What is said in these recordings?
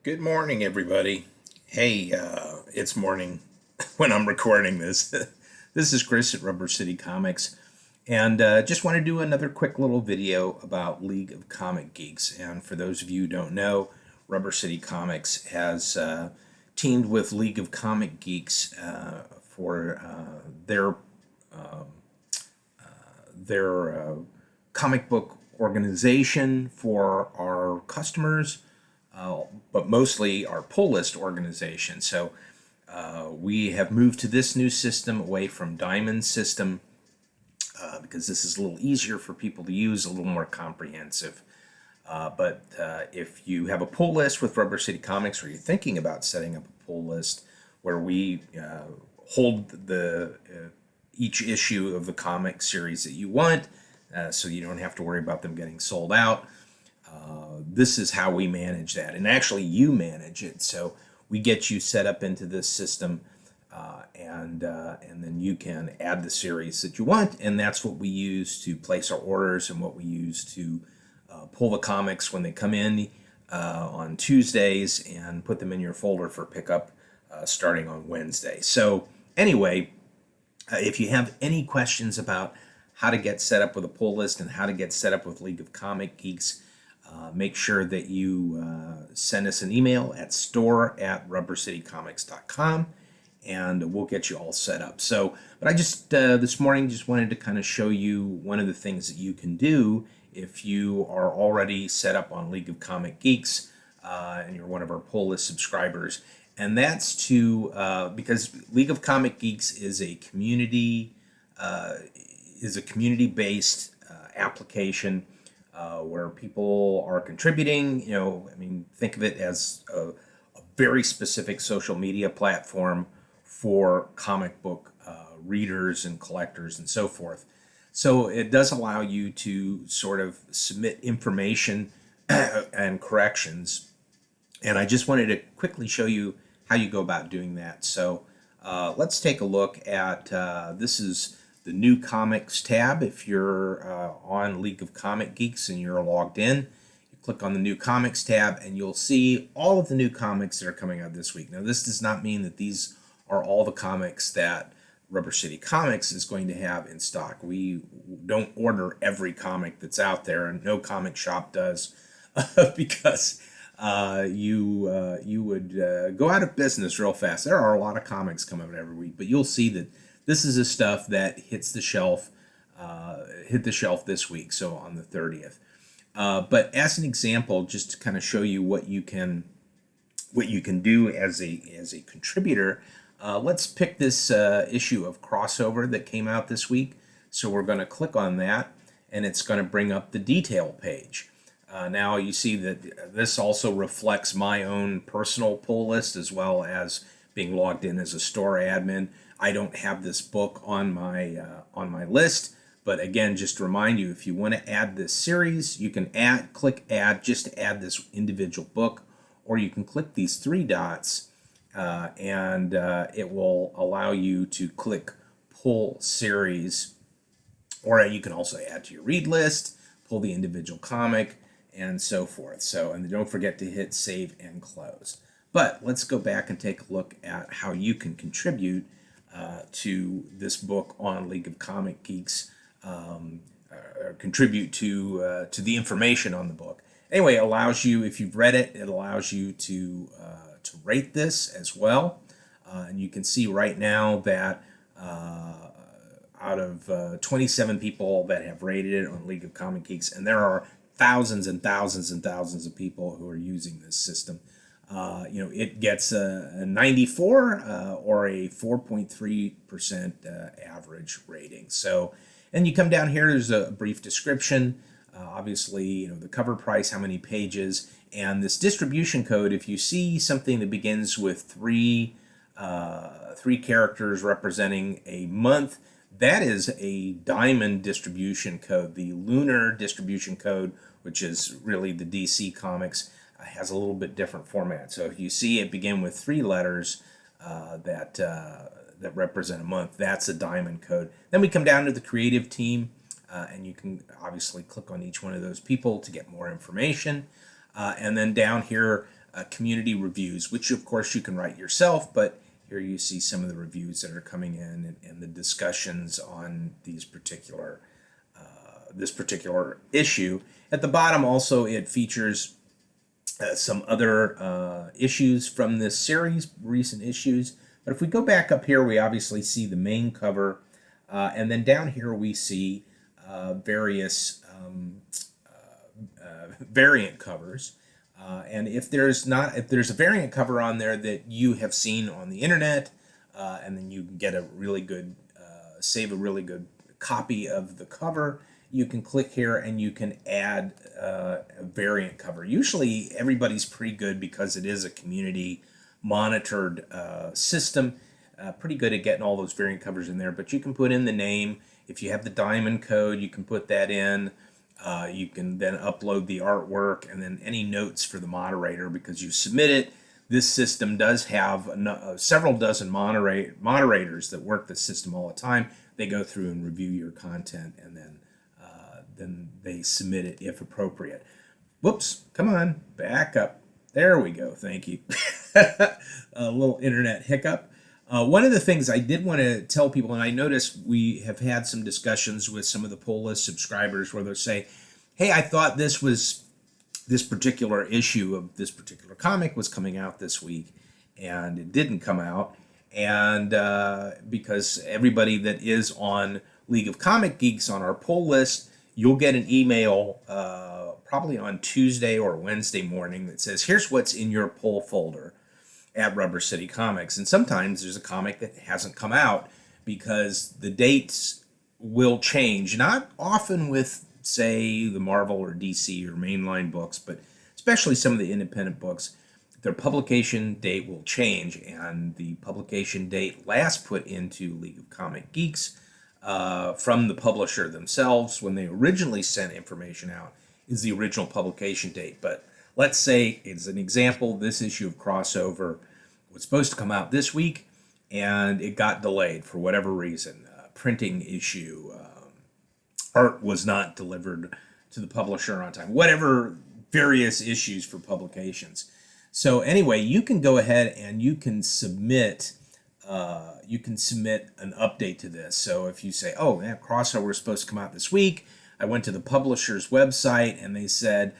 Good morning, everybody. Hey, it's morning when I'm recording this. This is Chris at Rubber City Comics, and just want to do another quick little video about League of Comic Geeks. And for those of you who don't know, Rubber City Comics has teamed with League of Comic Geeks for their comic book organization for our customers, but mostly our pull list organization. So we have moved to this new system away from Diamond system because this is a little easier for people to use, a little more comprehensive. But if you have a pull list with Rubber City Comics, or you're thinking about setting up a pull list where we hold the each issue of the comic series that you want, so you don't have to worry about them getting sold out. This is how we manage that, and actually you manage it. So we get you set up into this system, and then you can add the series that you want, and that's what we use to place our orders and what we use to pull the comics when they come in on Tuesdays and put them in your folder for pickup starting on Wednesday. So anyway, if you have any questions about how to get set up with a pull list and how to get set up with League of Comic Geeks, make sure that you send us an email at store@rubbercitycomics.com, and we'll get you all set up. So, but I just this morning just wanted to kind of show you one of the things that you can do if you are already set up on League of Comic Geeks and you're one of our pull list subscribers. And that's to because League of Comic Geeks is a community-based application where people are contributing. You know, I mean, think of it as a very specific social media platform for comic book readers and collectors and so forth. So it does allow you to sort of submit information and corrections. And I just wanted to quickly show you how you go about doing that. So let's take a look at, this is the new comics tab. If you're on League of Comic Geeks and you're logged in, you click on the new comics tab and you'll see all of the new comics that are coming out this week. Now, this does not mean that these are all the comics that Rubber City Comics is going to have in stock. We don't order every comic that's out there, and no comic shop does, because you would go out of business real fast. There are a lot of comics coming out every week, but you'll see that this is the stuff that hit the shelf this week, so on the 30th. But as an example, just to kind of show you what you can do as a contributor, let's pick this issue of Crossover that came out this week. So we're going to click on that, and it's going to bring up the detail page. Now you see that this also reflects my own personal pull list as well as being logged in as a store admin. I don't have this book on my list, but again, just to remind you, if you want to add this series, you can click add just to add this individual book, or you can click these three dots and it will allow you to click pull series, or you can also add to your read list, pull the individual comic, and so forth. So, and don't forget to hit save and close. But let's go back and take a look at how you can contribute to this book on League of Comic Geeks, contribute to the information on the book. Anyway, it allows you, if you've read it, it allows you to rate this as well. And you can see right now that out of 27 people that have rated it on League of Comic Geeks, and there are thousands and thousands and thousands of people who are using this system. It gets a 94 or a 4.3% average rating. So, and you come down here, there's a brief description, obviously, the cover price, how many pages, and this distribution code. If you see something that begins with three characters representing a month, that is a diamond distribution code. The lunar distribution code, which is really the DC Comics, has a little bit different format. So if you see it begin with three letters that represent a month, that's a diamond code. Then we come down to the creative team, and you can obviously click on each one of those people to get more information. And then down here, community reviews, which of course you can write yourself, but here you see some of the reviews that are coming in and the discussions on these particular this particular issue. At the bottom also it features some other issues from this series, recent issues. But if we go back up here, we obviously see the main cover, and then down here we see various variant covers. And if there's a variant cover on there that you have seen on the internet, and then you can get a really good save a really good copy of the cover, you can click here and you can add a variant cover. Usually everybody's pretty good because it is a community monitored system. Pretty good at getting all those variant covers in there, but you can put in the name. If you have the diamond code, you can put that in. You can then upload the artwork and then any notes for the moderator because you submit it. This system does have several dozen moderators that work the system all the time. They go through and review your content, and then they submit it if appropriate. Whoops, come on, back up. There we go, thank you. A little internet hiccup. One of the things I did want to tell people, and I noticed we have had some discussions with some of the poll list subscribers where they'll say, hey, I thought this particular issue of this particular comic was coming out this week, and it didn't come out. And because everybody that is on League of Comic Geeks on our poll list, you'll get an email probably on Tuesday or Wednesday morning that says, here's what's in your poll folder at Rubber City Comics. And sometimes there's a comic that hasn't come out because the dates will change. Not often with, say, the Marvel or DC or mainline books, but especially some of the independent books, their publication date will change. And the publication date last put into League of Comic Geeks from the publisher themselves when they originally sent information out is the original publication date. But let's say, as an example, this issue of Crossover was supposed to come out this week, and it got delayed for whatever reason. Printing issue, art was not delivered to the publisher on time, whatever various issues for publications. So anyway, you can go ahead and you can submit an update to this. So if you say, oh, that Crossover is supposed to come out this week, I went to the publisher's website and they said,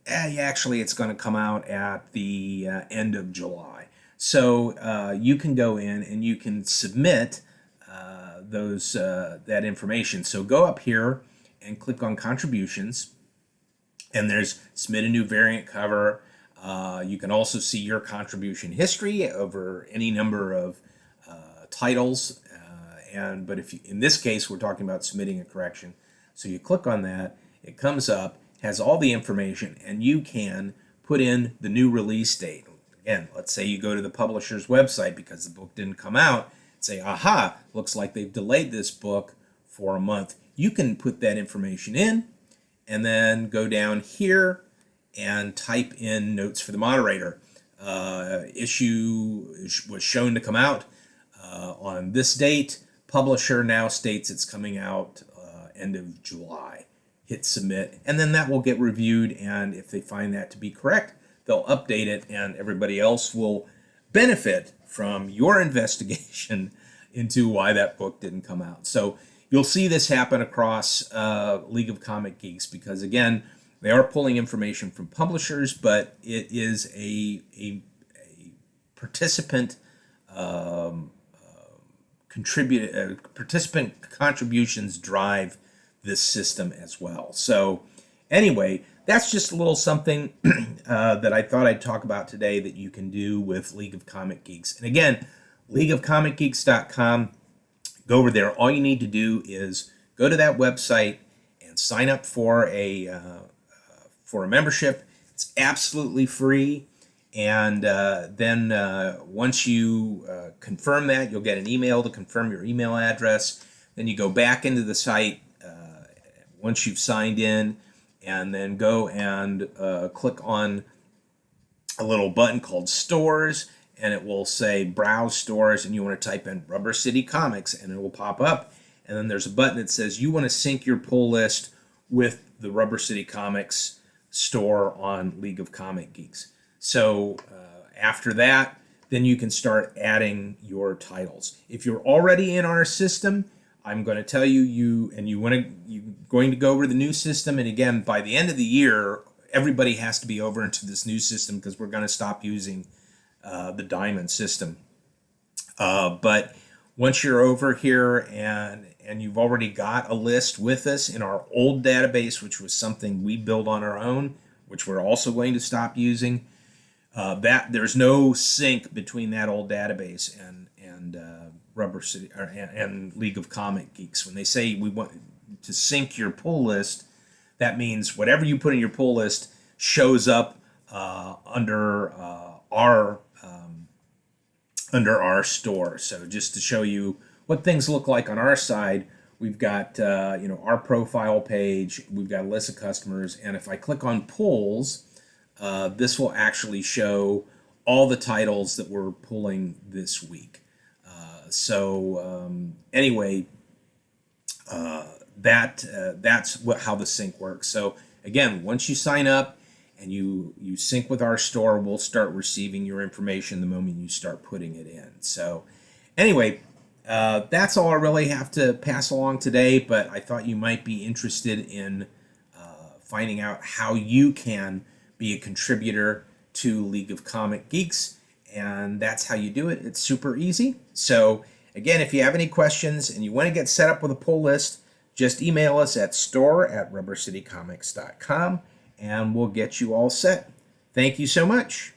actually, it's going to come out at the end of July. So you can go in and you can submit that information. So go up here and click on contributions, and there's submit a new variant cover. You can also see your contribution history over any number of titles. But if you, in this case, we're talking about submitting a correction. So you click on that, it comes up, has all the information, and you can put in the new release date. Again, let's say you go to the publisher's website because the book didn't come out, say, aha, looks like they've delayed this book for a month. You can put that information in and then go down here and type in notes for the moderator. Issue was shown to come out on this date. Publisher now states it's coming out end of July. Hit submit, and then that will get reviewed, and if they find that to be correct, they'll update it, and everybody else will benefit from your investigation into why that book didn't come out. So you'll see this happen across League of Comic Geeks because, again, they are pulling information from publishers, but it is a participant participant contributions drive this system as well. So anyway, that's just a little something that I thought I'd talk about today that you can do with League of Comic Geeks. And again, leagueofcomicgeeks.com. Go over there. All you need to do is go to that website and sign up for a membership. It's absolutely free. And then once you confirm that, you'll get an email to confirm your email address. Then you go back into the site once you've signed in, and then go and click on a little button called Stores, and it will say Browse Stores, and you want to type in Rubber City Comics, and it will pop up. And then there's a button that says you want to sync your pull list with the Rubber City Comics store on League of Comic Geeks. So after that, then you can start adding your titles. If you're already in our system, I'm going to tell you you're going to go over to the new system. And again, by the end of the year, everybody has to be over into this new system because we're going to stop using the Diamond system. But once you're over here and you've already got a list with us in our old database, which was something we built on our own, which we're also going to stop using, that there's no sync between that old database and Rubber City and League of Comic Geeks. When they say we want to sync your pull list, that means whatever you put in your pull list shows up under our store. So just to show you what things look like on our side, we've got our profile page, we've got a list of customers, and if I click on pulls, this will actually show all the titles that we're pulling this week. Anyway, that's how the sync works. So again, once you sign up and you sync with our store, we'll start receiving your information the moment you start putting it in. So anyway, that's all I really have to pass along today, but I thought you might be interested in finding out how you can be a contributor to League of Comic Geeks, and that's how you do it. It's super easy. So again, if you have any questions and you want to get set up with a pull list, just email us at store@rubbercitycomics.com and we'll get you all set. Thank you so much.